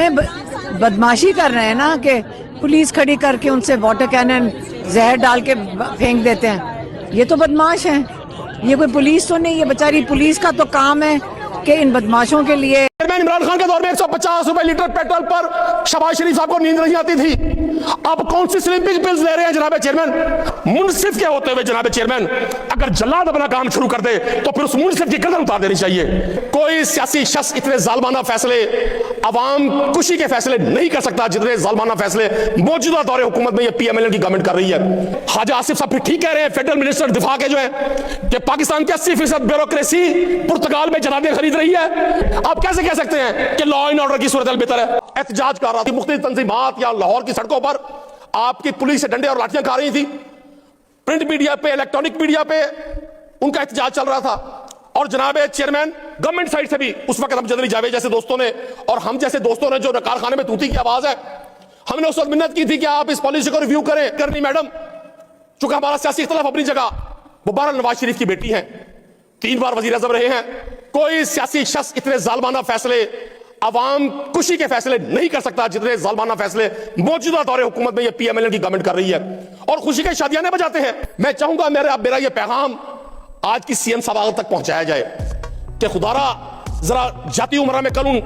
بدماشی کر رہے ہیں نا کہ پولیس کھڑی کر کے ان سے واٹر کینن زہر ڈال کے پھینک دیتے ہیں. یہ تو بدماش ہیں, یہ کوئی پولیس تو نہیں, یہ بیچاری پولیس کا تو کام ہے کہ ان بدماشوں کے لیے. چیئرمین عمران خان کے دور میں 150 روپے لیٹر پیٹرول پر شہباز شریف صاحب کو نیند نہیں آتی تھی. اب کون سی سلیپنگ پلز لے رہے ہیں جناب چیئرمین؟ منصف کے ہوتے ہوئے جناب چیئرمین اگر جلاد اپنا کام شروع کر دے تو پھر اس منصف کی گردن اتار دینی چاہیے. کوئی سیاسی شخص اتنے ظالمانہ فیصلے, عوام کشی کے فیصلے نہیں کر سکتا جتنے ظالمانہ فیصلے موجودہ دور حکومت میں یہ پی ایم ایل این کی گورنمنٹ کر رہی ہے. خواجہ آصف صاحب پھر ٹھیک کہہ رہے ہیں, فیڈرل منسٹر دفاع کے جو ہیں, کہ پاکستان کی 80% بیوروکریسی پرتگال میں جنابیں خرید رہی ہے. آپ کیسے کہہ سکتے ہیں کہ لا اینڈ آرڈر کی صورتحال بہتر ہے؟ احتجاج کر رہا تھی مختلف تنظیمات یا لاہور کی سڑکوں پر, آپ کی پولیس سے ڈنڈے اور لاٹیاں کھا رہی تھی. پرنٹ میڈیا پہ, الیکٹرانک میڈیا پہ ان کا احتجاج چل رہا تھا. اور جناب چیئرمین گورنمنٹ سائٹ سے بھی اس وقت ہم جنرل جاوید جیسے دوستوں نے اور ہم جیسے دوستوں نے جو کارخانے میں توتی کی آواز ہے, ہم نے اس وقت منت کی تھی کہ آپ اس پالیسی کو ریویو کریں. کرنی میڈم, چونکہ ہمارا سیاسی اختلاف اپنی جگہ, وہ بہرحال نواز شریف کی بیٹی ہیں, 3 بار وزیر اعظم رہے ہیں. کوئی سیاسی شخص اتنے ظالمانہ فیصلے, عوام کشی کے فیصلے نہیں کر سکتا جتنے ظالمانہ فیصلے موجودہ دور حکومت میں یہ پی ایم ایل این کی گورنمنٹ کر رہی ہے. اور خوشی کے شادیاں بجاتے ہیں. میں چاہوں گا میرا یہ پیغام آج کی سی ایم صاحب تک پہنچایا جائے کہ خدا را ذرا جاتی عمرہ میں کل ان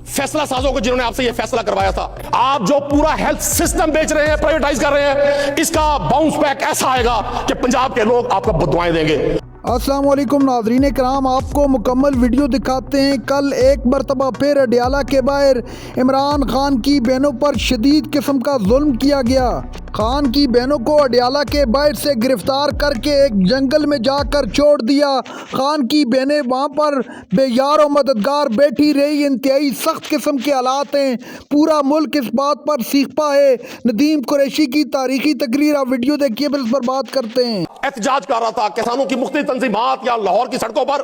فیصلہ سازوں کو جنہوں نے آپ سے یہ فیصلہ کروایا تھا, آپ جو پورا ہیلتھ سسٹم بیچ رہے ہیں, پرائیویٹائز کر رہے ہیں, اس کا باؤنس بیک ایسا آئے گا کہ پنجاب کے لوگ آپ کو بددعائیں دیں گے. السلام علیکم ناظرین کرام, آپ کو مکمل ویڈیو دکھاتے ہیں. کل ایک مرتبہ پھر اڈیالہ کے باہر عمران خان کی بہنوں پر شدید قسم کا ظلم کیا گیا. خان کی بہنوں کو اڈیالہ کے باہر سے گرفتار کر کے ایک جنگل میں جا کر چھوڑ دیا. خان کی بہنیں وہاں پر بے یار و مددگار بیٹھی رہی. انتہائی سخت قسم کے حالات ہیں. پورا ملک اس بات پر سیکھتا ہے. ندیم قریشی کی تاریخی تقریر, آپ ویڈیو دیکھیے پھر اس پر بات کرتے ہیں. احتجاج کر رہا تھا کسانوں کی مختلف تنظیمات یا لاہور کی سڑکوں پر,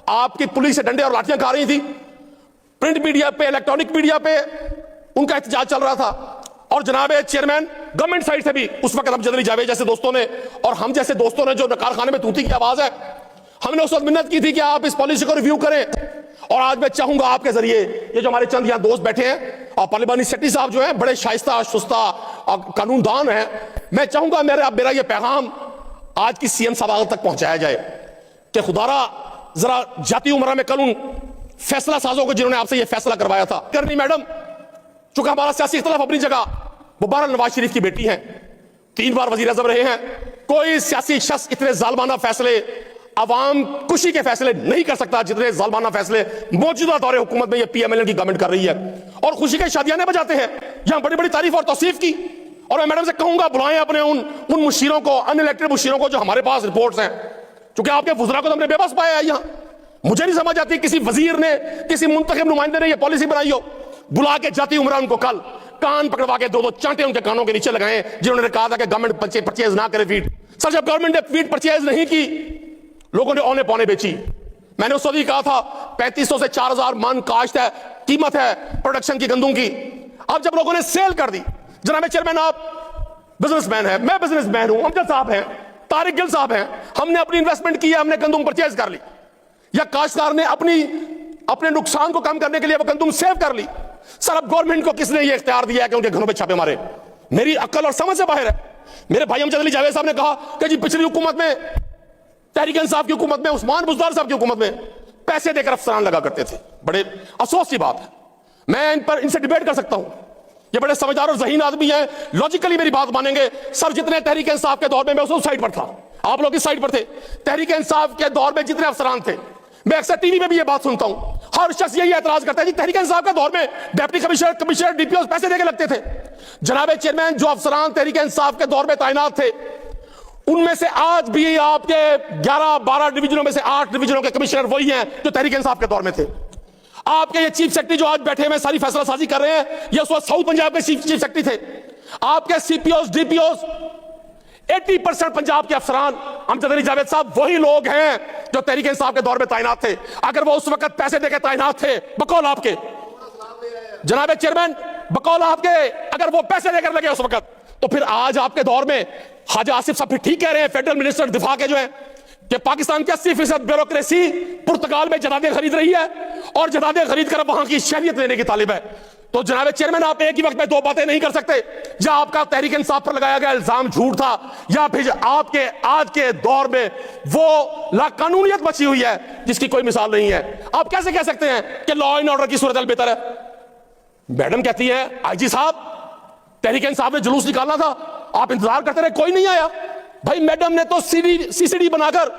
آپ کی پولیس سے ڈنڈے اور لاٹیاں کھا رہی تھی. پرنٹ میڈیا پہ, الیکٹرانک میڈیا پہ ان کا احتجاج چل رہا تھا. اور جناب چیئرمین گورنمنٹ سائٹ سے بھی اس وقت ہم جنرل جاوید جیسے دوستوں نے اور ہم جیسے دوستوں نے جو کارخانے میں توتی کی آواز ہے, ہم نے اس وقت منت کی تھی کہ آپ اس پالیسی کو ریویو کریں. اور آج میں چاہوں گا آپ کے ذریعے, یہ جو ہمارے چند یہاں دوست بیٹھے ہیں اور پارلیمانی سیکرٹری صاحب جو ہیں بڑے شائستہ شستہ قانون دان ہیں, میں چاہوں گا میرا یہ پیغام آج کی سی ایم صاحب تک پہنچایا جائے کہ خدا را ذرا جاتی عمرہ میں کل ان فیصلہ سازوں کو جنہوں نے آپ سے یہ فیصلہ کروایا تھا. کرنی میڈم, چونکہ ہمارا سیاسی اختلاف اپنی جگہ, وہ بہرحال نواز شریف کی بیٹی ہیں, 3 بار وزیر اعظم رہے ہیں. کوئی سیاسی شخص اتنے ظالمانہ فیصلے, عوام کشی کے فیصلے نہیں کر سکتا جتنے ظالمانہ فیصلے موجودہ دور حکومت میں یہ پی ایم ایل این کی گورنمنٹ کر رہی ہے. اور خوشی کے شادیاں بجاتے ہیں, یہاں بڑی بڑی تعریف اور توصیف کی. اور میں میڈم سے کہوں گا بلائیں اپنے ان مشیروں کو, ان الیکٹڈ مشیروں کو جو ہمارے پاس رپورٹس ہیں, چونکہ آپ کے وزراء کو تو ہم نے بے بس پایا ہے یہاں. مجھے نہیں سمجھ آتی کسی وزیر نے, کسی منتخب نمائندے نے یہ پالیسی بنائی ہو. بلا کے جاتی عمران کو کل کان پکڑوا کے 2 چانٹے ان کے کانوں کے نیچے لگائے جنہوں نے کہا تھا کہ گورنمنٹ پرچیز نہ کرے فیڈ. سر, جب گورنمنٹ نے فیڈ پرچیز نہیں کی, لوگوں نے اونے پونے بیچی. میں نے اس وقت کہا تھا 3500 سے 4000 من کاشت ہے, قیمت ہے پروڈکشن کی گندم کی. اب جب لوگوں نے سیل کر دی, جناب چیئرمین آپ بزنس مین ہیں, میں بزنس مین ہوں, امجد صاحب ہیں, طارق گل صاحب ہیں, ہم نے اپنی انویسٹمنٹ کی ہے, ہم نے گندم پرچیز کر لی, یا کاشتکار نے اپنے نقصان کو کم کرنے کے لیے وہ گندم سیو کر لی. سر, اب گورنمنٹ کو کس نے یہ اختیار دیا ہے کہ ان کے گھروں پہ چھاپے مارے؟ میری عقل اور سمجھ سے باہر ہے. میرے بھائی امجد علی جاوید صاحب نے کہا کہ جی پچھلی حکومت میں, تحریک انصاف کی حکومت میں, عثمان بزدار صاحب کی حکومت میں پیسے دے کر افسران لگا کرتے تھے. بڑے افسوس کی بات ہے, میں ان سے ڈیبیٹ کر سکتا ہوں, یہ بڑے سمجھدار اور ذہین آدمی ہیں, لاجیکلی میری بات مانیں گے. سر, جتنے تحریک انصاف کے دور میں اس سائٹ پر تھا, آپ لوگ اس سائٹ پر تھے, تحریک انصاف کے دور میں جتنے افسران تھے, میں اکثر ٹی وی میں بھی یہ بات سنتا ہوں, ہر شخص یہی اعتراض کرتا ہے جی تحریک انصاف کے دور میں deputy commissioner D P Os پیسے دے کے لگتے تھے. جناب چیئرمین, جو افسران تحریک انصاف کے دور میں تعینات تھے, ان میں سے آج بھی آپ کے 11-12 ڈویژنوں میں سے 8 ڈویژنوں کے کمشنر وہی ہیں جو تحریک انصاف کے دور میں تھے. آپ کے یہ چیف سیکرٹری جو آج بیٹھے ہوئے ساری فیصلہ سازی کر رہے ہیں, یہ اس وقت ساؤتھ پنجاب کے چیف سیکرٹری تھے. آپ کے C P Os, D P Os, 80% Punjab کے افسران امجد علی جاوید صاحب وہی لوگ ہیں جو تحریک انصاف کے دور میں تعینات تھے. اگر وہ اس وقت پیسے دے کے تعینات تھے, بقول آپ کے جناب چیئرمین, بقول آپ کے اگر وہ پیسے دے کر لگے اس وقت, تو پھر آج آپ کے دور میں خواجہ آصف صاحب پھر ٹھیک کہہ رہے ہیں, فیڈرل منسٹر دفاع کے جو ہیں, کہ پاکستان کی 80% بیوروکریسی پرتگال میں جنادیں خرید رہی ہے اور جنادیں خرید کر وہاں کی شہریت لینے کی طالب ہے. تو جناب چیئرمین آپ ایک ہی وقت میں دو باتیں نہیں کر سکتے. یا آپ کا تحریک انصاف پر لگایا گیا الزام جھوٹ تھا, یا پھر آپ کے آج کے دور میں وہ لا قانونیت بچی ہوئی ہے جس کی کوئی مثال نہیں ہے. آپ کیسے کہہ سکتے ہیں کہ لا اینڈ آرڈر کی صورتحال بہتر ہے؟ میڈم کہتی ہے آئی جی صاحب تحریک انصاف نے جلوس نکالنا تھا, آپ انتظار کرتے رہے, کوئی نہیں آیا. بھائی میڈم نے تو سی سی ڈی بنا کر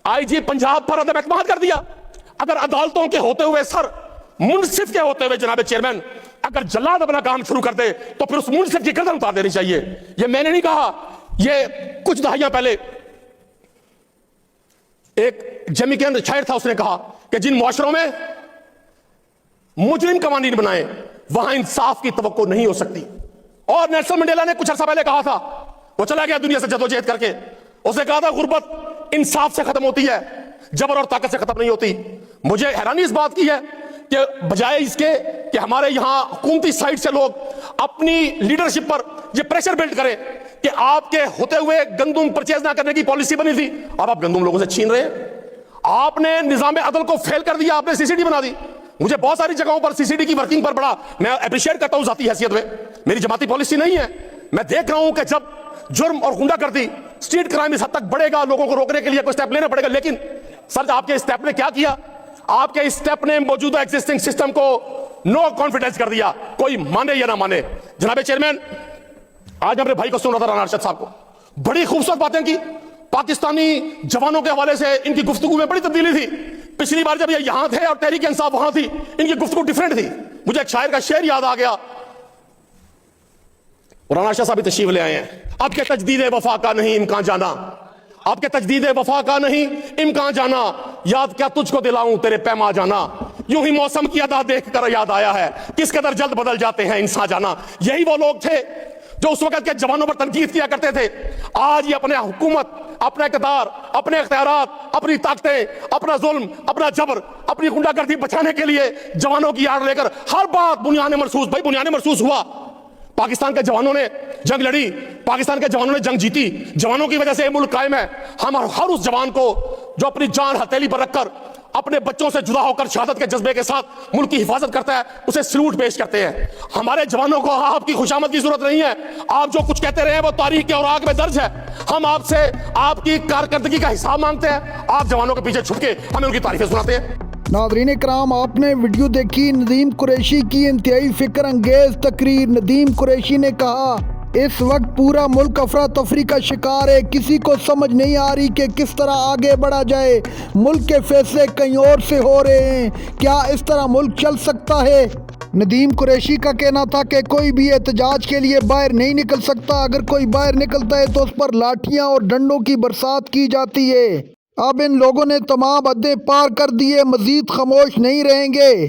آئی جی پنجاب پر عدم اعتماد کر دیا. اگر عدالتوں کے ہوتے ہوئے سر, منصف کے ہوتے ہوئے جناب چیئرمین اگر جلاد اپنا کام شروع کر دے تو پھر اس منصف کی گردن اتار دینی چاہیے. یہ میں نے نہیں کہا, یہ کچھ دہائیاں پہلے ایک جمیکن شاعر تھا, اس نے کہا کہ جن معاشروں میں مجرم قوانین بنائے وہاں انصاف کی توقع نہیں ہو سکتی. اور نیلسن منڈیلا نے کچھ عرصہ پہلے کہا تھا, وہ چلا گیا دنیا سے جدوجہد کر کے, اس نے کہا تھا غربت انصاف سے ختم ہوتی ہے, جبر اور طاقت سے ختم نہیں ہوتی. مجھے حیرانی اس بات کی ہے کہ بجائے اس کے کہ ہمارے یہاں حکومتی سائٹ سے لوگ اپنی لیڈرشپ پر یہ پریشر بلڈ کریں کہ آپ کے ہوتے ہوئے گندم پرچیز نہ کرنے کی پالیسی بنی تھی, اب آپ گندم لوگوں سے چھین رہے ہیں. آپ نے نظام عدل کو فیل کر دیا, آپ نے سی سی ڈی بنا دی. مجھے بہت ساری جگہوں پر سی سی ڈی کی ورکنگ پر بڑا میں اپریشیٹ کرتا ہوں ذاتی حیثیت میں, میری جماعتی پالیسی نہیں ہے. میں دیکھ رہا ہوں کہ جب جرم اور غنڈہ گردی اسٹریٹ کرائم اس حد تک بڑھے گا, لوگوں کو روکنے کے لیے کوئی اسٹیپ لینا پڑے گا. لیکن سر آپ کے اسٹیپ نے کیا کیا؟ آپ کے اسٹیپ نے موجودہ ایگزسٹنگ سسٹم کو نو کانفیڈنس کر دیا, کوئی مانے یا نہ مانے. جناب چیئرمین آج اپنے بھائی کو سن رہا تھا, رانا ارشد صاحب کو, بڑی خوبصورت باتیں کی. پاکستانی جوانوں کے حوالے سے ان کی گفتگو میں بڑی تبدیلی تھی. پچھلی بار جب یہ یہاں تھے اور تحریک انصاف وہاں تھی, ان کی گفتگو ڈیفرنٹ تھی. مجھے ایک شاعر کا شعر یاد آ گیا, رانا ارشد صاحب تشریف لے آئے ہیں. آپ کے تجدید وفا کا نہیں امکان جانا, آپ کے تجدید وفا کا نہیں امکان جانا, یاد کیا تجھ کو دلاؤں تیرے پیما جانا, یوں ہی موسم کی ادا دیکھ کر یاد آیا ہے کس قدر جلد بدل جاتے ہیں انسان جانا. یہی وہ لوگ تھے جو اس وقت کے جوانوں پر تنقید کیا کرتے تھے. آج یہ اپنے حکومت, اپنا اقتدار, اپنے اختیارات, اپنی طاقتیں, اپنا ظلم, اپنا جبر, اپنی غنڈہ گردی بچانے کے لیے جوانوں کی آڑ لے کر ہر بات بنیاد مرصوص. بھائی بنیاد مرصوص ہوا, پاکستان کے جوانوں نے جنگ لڑی, پاکستان کے جوانوں نے جنگ جیتی, جوانوں کی وجہ سے یہ ملک قائم ہے. ہم ہر اس جوان کو جو اپنی جان ہتھیلی پر رکھ کر اپنے بچوں سے جدا ہو کر شہادت کے جذبے کے ساتھ ملک کی حفاظت کرتا ہے, اسے سلوٹ پیش کرتے ہیں. ہمارے جوانوں کو آپ کی خوشامد کی ضرورت نہیں ہے. آپ جو کچھ کہتے رہے ہیں وہ تاریخ کے اوراق میں درج ہے. ہم آپ سے آپ کی کارکردگی کا حساب مانگتے ہیں, آپ جوانوں کے پیچھے چھپ کے ہمیں ان کی تعریفیں سناتے ہیں. ناظرین کرام, آپ نے ویڈیو دیکھی ندیم قریشی کی انتہائی فکر انگیز تقریر. ندیم قریشی نے کہا اس وقت پورا ملک افراتفری کا شکار ہے, کسی کو سمجھ نہیں آ رہی کہ کس طرح آگے بڑھا جائے. ملک کے فیصلے کہیں اور سے ہو رہے ہیں, کیا اس طرح ملک چل سکتا ہے؟ ندیم قریشی کا کہنا تھا کہ کوئی بھی احتجاج کے لیے باہر نہیں نکل سکتا, اگر کوئی باہر نکلتا ہے تو اس پر لاٹھیاں اور ڈنڈوں کی برسات کی جاتی ہے. اب ان لوگوں نے تمام حدیں پار کر دیے, مزید خاموش نہیں رہیں گے.